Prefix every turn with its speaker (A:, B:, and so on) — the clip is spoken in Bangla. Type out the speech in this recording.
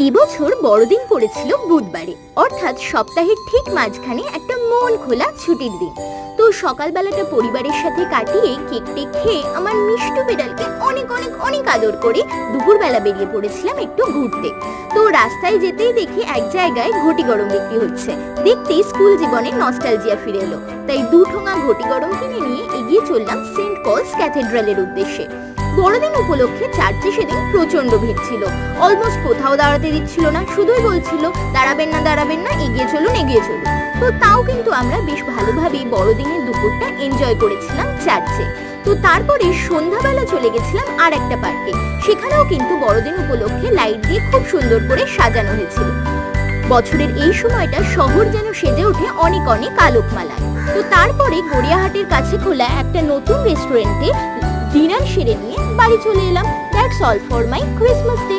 A: এবছর বড়দিন পড়েছিল বুধবারে, অর্থাৎ সপ্তাহের ঠিক মাঝখানে একটা মন খোলা ছুটির দিন। তো সকালবেলাটা পরিবারের সাথে কাটিয়ে কেক টেক খেয়ে আমার মিষ্টু বিড়ালকে অনেক অনেক অনেক আদর করে দুপুরবেলা বেরিয়ে পড়েছিলাম একটু ঘুরতে। তো রাস্তায় যেতেই দেখি এক জায়গায় ঘটি গরম বিক্রি হচ্ছে। দেখতেই স্কুল জীবনে নস্টালজিয়া ফিরে এলো। তাই 2 ঠোঙা ঘটি গরম কিনে নিয়ে এগিয়ে চললাম সেন্ট পলস ক্যাথেড্রালের উদ্দেশ্যে। বড়দিন উপলক্ষে চার্চে সেদিন প্রচন্ড ভিড় ছিল। অলমোস্ট কোথাও দাঁড়াতে দিচ্ছিল না, শুধুই বলছিল দাঁড়াবেন না, এগিয়ে চলুন। তো তাও কিন্তু আমরা বেশ ভালোভাবেই বড়দিনের দুপুরটা এনজয় করেছিলাম চার্চে। তো তারপরে সন্ধ্যাবেলা চলে গেছিলাম আর একটা পার্কে। সেখানেও কিন্তু বড়দিন উপলক্ষে লাইট দিয়ে খুব সুন্দর করে সাজানো হয়েছিল। বছরের এই সময়টা শহর যেন সেজে ওঠে অনেক অনেক আলোকমালায়। তো তারপরে গড়িয়াহাটের কাছে খোলা একটা নতুন রেস্টুরেন্টে ডিনার সেরে নিয়ে বাড়ি চলে এলাম। That's all for my Christmas day.